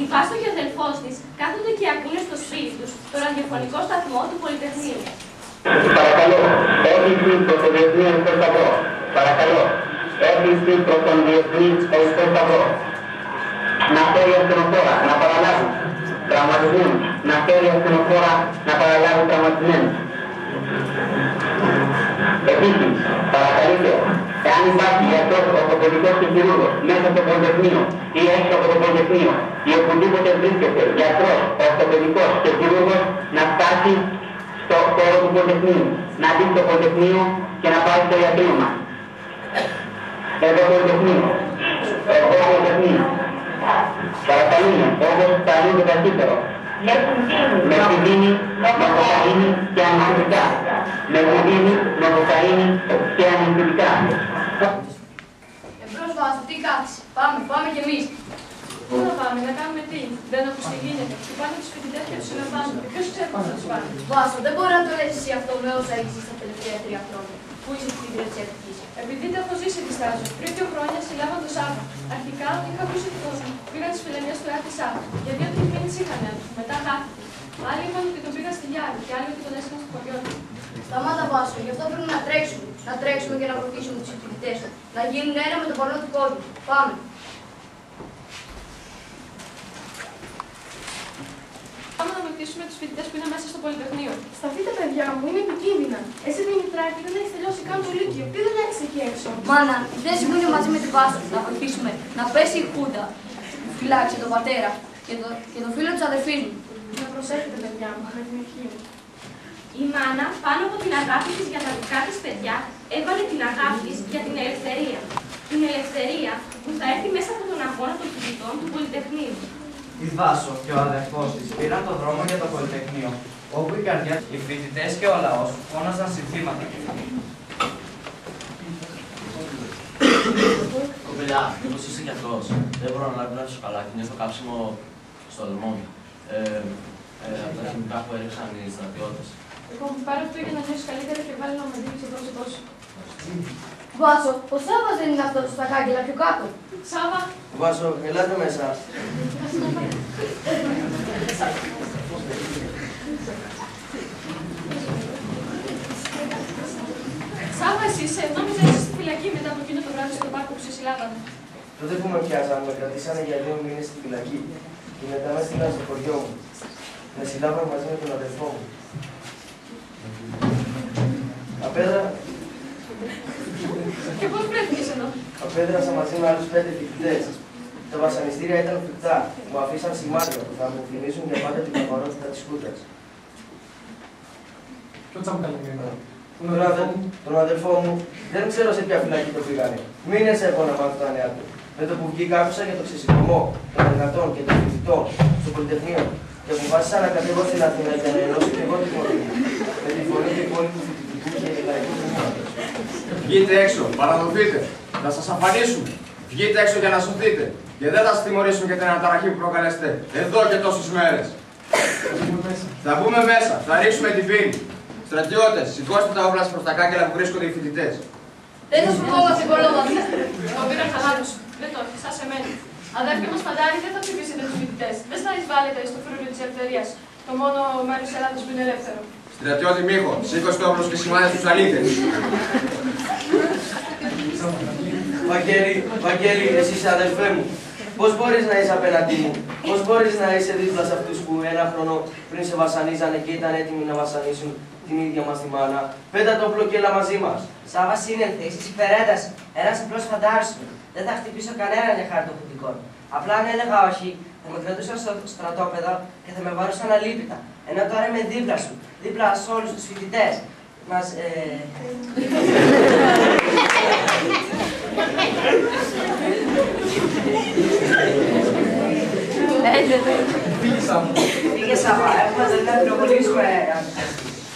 Η Βάσο και ο αδελφός της κάθονται και ακούνε στο σπίτι τους το ραδιοφωνικό σταθμό του Πολυτεχνείου. Παρακαλώ, έκλειση προς το Διεθνή Οριστό Σταυρό. Παρακαλώ, έκλειση προς τον Διεθνή Οριστό Σταυρό. Να φέρει ασθενοφόρα, να παραλάβουν τραυματισμένους. Να φέρει ασθενοφόρα, να παραλάβουν τραυματισμένους. Επίσης, παρακαλείτε, εάν υπάρχει ιατρός, ορθοπαιδικός και χειρούργος μέσα στο Πολυτεχνείο ή έξω από το Πολυτεχνείο ή οπουδήποτε βρίσκεται γιατρός, ορθοπαιδικός και χειρούργος, να φτάσει στο χώρο του Πολυτεχνείου, να μπει στο Πολυτεχνείο και να πάει στο ιατρείο μας. Εδώ Πολυτεχνείο. Εδώ Πολυτεχνείο. Παρακαλούμε, όπως θα είναι το ταχύτερο. Με κουδίνη, νοκοκαΐνη και αναισθητικά. Με κουδίνη, νοκοκαΐνη και αναισθητικά. Εμπρός Βάσο, τι κάθεσαι. Πάμε κι εμείς. Πού να πάμε, να κάνουμε τι? Δεν ακούς τι γίνεται. Του πάνε τους φοιτητές και τους συναντάζουν. Ποιος ξέρει πώς θα τους πάνε? Βάσο, δεν μπορεί να το λες εσύ αυτό με όσα έχεις στα τελευταία 3 χρόνια. Πού είσαι φοιτήτρια της Εθνικής? Επειδή τα έχω ζήσει διστάζω. Πριν 2 χρόνια συλλάβαν το Σάββα. Αρχικά είχα ακούσει ότι πήγαν τις φιλενιές του Άκη Σάββα. Γιατί ό,τι μήνες είχαν έρθει. Μετά χάθηκαν. Άλλοι είπαν ότι τον πήγαν στη Γιάννη και άλλοι ότι τον έσχαν στο χωριό του. Σταμάτα Βάσο, γι' αυτό πρέπει να τρέξουμε. Να τρέξουμε και να βοηθήσουμε τους φοιτητές. Να γίνουν ένα με τον παλό του κόσμου. Πάμε. Πάμε να βοηθήσουμε τους φοιτητές που είναι μέσα στο Πολυτεχνείο. Σταθείτε, παιδιά μου, είναι επικίνδυνα. Εσύ Δημητράκη δεν έχεις τελειώσει καν το Λύκειο. Τι δεν έχεις εκεί έξω? Μάνα, η θέση μου είναι μαζί με την Βάσο. Να βοηθήσουμε να πέσει η Χούντα που φυλάξει τον πατέρα και τον φίλο της αδερφής μου. Να προσέχετε, παιδιά μου, με την ευχή μου. Η μάνα πάνω από την αγάπη της για τα δικά της παιδιά έβαλε την αγάπη της για την ελευθερία. Την ελευθερία που θα έρθει μέσα από τον αγώνα των φοιτητών του Πολυτεχνείου. Η Βάσο και ο αδερφός της πήραν τον δρόμο για το Πολυτεχνείο, όπου η καρδιά, οι φοιτητές και ο λαός φώναζαν συνθήματα. Κοπελιά, μήπως είσαι γιατρός? Δεν μπορώ να λάβω στο καλά και νιώθω κάψιμο στο λαιμό μου. Από τα χημικά που έριξαν οι στρατιώτες. Λοιπόν, πάρε αυτό για να νιώσεις καλύτερα και βάλει να μαζί στο πρόσωπό σου. Βάσο, ο Σάββας δεν είναι αυτός στα κάγκελα πιο κάτω. Σάββα. Βάσο, ελάτε μέσα. Σάββα, εσύ είσαι. Νόμιζα είσαι στη φυλακή μετά από εκείνο το βράδυ στο πάρκο που σε συλλάβανε. Τότε που με πιάσανε, με κρατήσανε για 2 μήνες στη φυλακή. Και μετά με στείλαν στο χωριό μου. Με συλλάβανε μαζί με τον αδελφό μου. Και πώς βρέθηκες εδώ? Απέδρασα μαζί με άλλους 5 φοιτητές. Τα βασανιστήρια ήταν φρικτά. Μου αφήσαν σημάδια που θα μου θυμίσουν για πάντα την απαρότητα της Χούντας. Τον αδελφό μου δεν ξέρω σε ποια φυλακή το πήγανε. Μήνες έχω να μάθω τα νέα του. Με το που βγήκα άκουσα για το ξεσηκωμό των εργατών και των φοιτητών στο Πολυτεχνείο και αποφάσισα να κατέβω στην Αθήνα για να ενώσω και εγώ τη φωνή μου με τη φωνή του υπόλοιπου φοιτητικού και λαϊκού τμήματος. Βγείτε έξω, παραδοθείτε, θα σας αφανίσουν. Βγείτε έξω για να σωθείτε και δεν θα σας τιμωρήσουν για την αναταραχή που προκαλέσετε εδώ και τόσες μέρες. Θα μπούμε μέσα, θα ρίξουμε την πίνη. Στρατιώτες, σηκώστε τα όπλα προς τα κάγκελα που βρίσκονται οι φοιτητές. Δεν θα σου πω μας την κολόβατη. Το πήραν καλά τους. Δεν το έχεις, άσε εμένα. Αδέρφια μας Φαντάρη, δεν θα ψηφίσετε τους φοιτητές. Δεν θα εισβάλλετε στο φρούριο της ελευθερίας. Το μόνο μέρος της Ελλάδας που είναι ελεύθερο. Στρατιώτη Μίχο, σήκωσε το όπλο και σημάδια στους αλήτες. Βαγγέλη, εσύ είσαι αδελφέ μου. Πώς μπορείς να είσαι απέναντί μου? Πώς μπορείς να είσαι δίπλα σε αυτούς που 1 χρόνο πριν σε βασανίζανε και ήταν έτοιμοι να βασανίσουν την ίδια μας τη μάνα? Πέτα το όπλο και έλα μαζί μας. Σάβα σύνελθε, είσαι υπερέντας. Ένας απλός φαντάρος μου. Δεν θα χτυπήσω κανέναν για χάρη των φοιτικών. Απλά αν έλεγα όχι, θα με κρατούσαν στο στρατόπεδο και θα με βάρουσαν αλίπητα. Ενώ τώρα είμαι δίπλα σου, δίπλα σε όλους τους φοιτητές. Μας, Πήγε Σάβα, έχουμε να πυροβολήσουμε.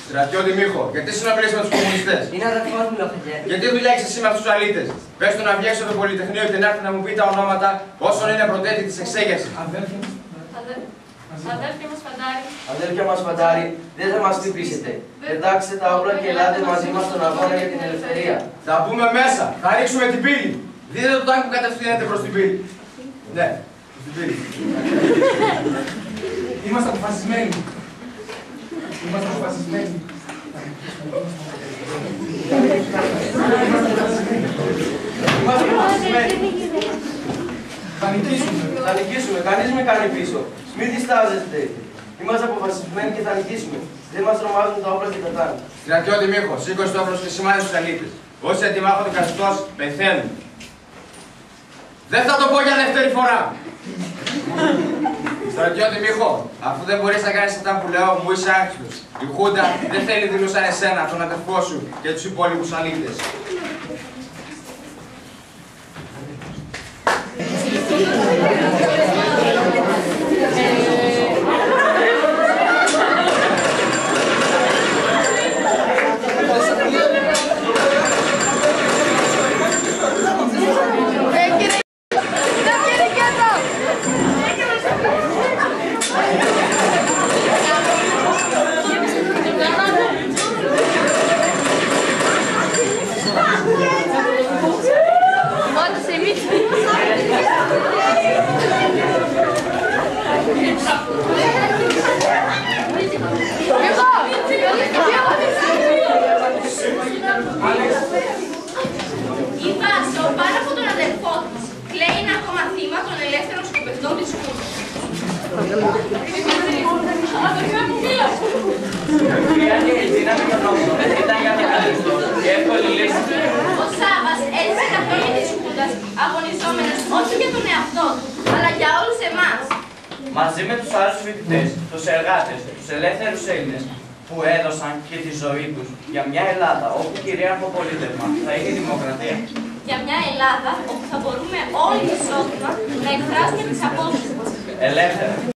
Στρατιώτη Μίχο, γιατί συνομιλείς με τους κομμουνιστές? Είναι αδερφός μου, Λοχαγέ. Γιατί δουλειά έχεις εσύ με αυτούς τους αλήτες? Πες του να βγει έξω από το Πολυτεχνείο και να έρθει να μου πει τα ονόματα όσων είναι πρωτέτη της εξέγερσης. Αδέρφια μας Φαντάρη. Αδέρφια μας Φαντάρη, δεν θα μας χτυπήσετε. Πετάξτε τα όπλα και ελάτε μαζί μας στον αγώνα για την ελευθερία. Θα μπούμε μέσα, θα ρίξουμε την πύλη. Δείτε το τάγκ που κατευθύνεται προς την πύλη. Ναι, Είμαστε αποφασισμένοι. Είμαστε αποφασισμένοι. Είμαστε αποφασισμένοι. Θα νικήσουμε. Θα νικήσουμε. Κανείς με κάνει πίσω. Μην διστάζεστε. Είμαστε αποφασισμένοι και θα νικήσουμε. Δεν μας τρομάζουν τα όπλα και τα τάγκ. Στρατιώτη Μίχο, σήκωσε το όπλο και σημάδι στους αλήτες. Όσοι αντιμάχονται καθιστός, πεθαίνουν. Δεν θα το πω για δεύτερη φορά. Στρατιώτη Μίχο, αφού δεν μπορείς να κάνεις αυτά που λέω, μου είσαι άξιος. Η Χούντα δεν θέλει δειλούς σαν εσένα, τον αδερφό σου και τους υπόλοιπους αλήτες. Η Βάσο, πάνω από τον αδερφό της, κλαίει ένα ακόμα θύμα των ελεύθερων σκοπευτών της Χούντας. Αδερφέ μου, μίλασε! Χρειάζεται η δύναμη των όπλων. Ήταν για να καλυστώ και εύκολη λύση. Ο Σάββας έζησε τα χρόνια της Χούντας, αγωνιζόμενος όχι για τον εαυτό του, αλλά για όλους εμάς. Μαζί με τους άλλους φοιτητές, τους εργάτες, τους ελεύθερους Έλληνες, που έδωσαν και τη ζωή τους για μια Ελλάδα όπου κυρίαρχο πολίτευμα θα είναι η δημοκρατία. Για μια Ελλάδα όπου θα μπορούμε όλοι ισότιμα να εκφράσουμε τις απόψεις μας. Ελεύθερα.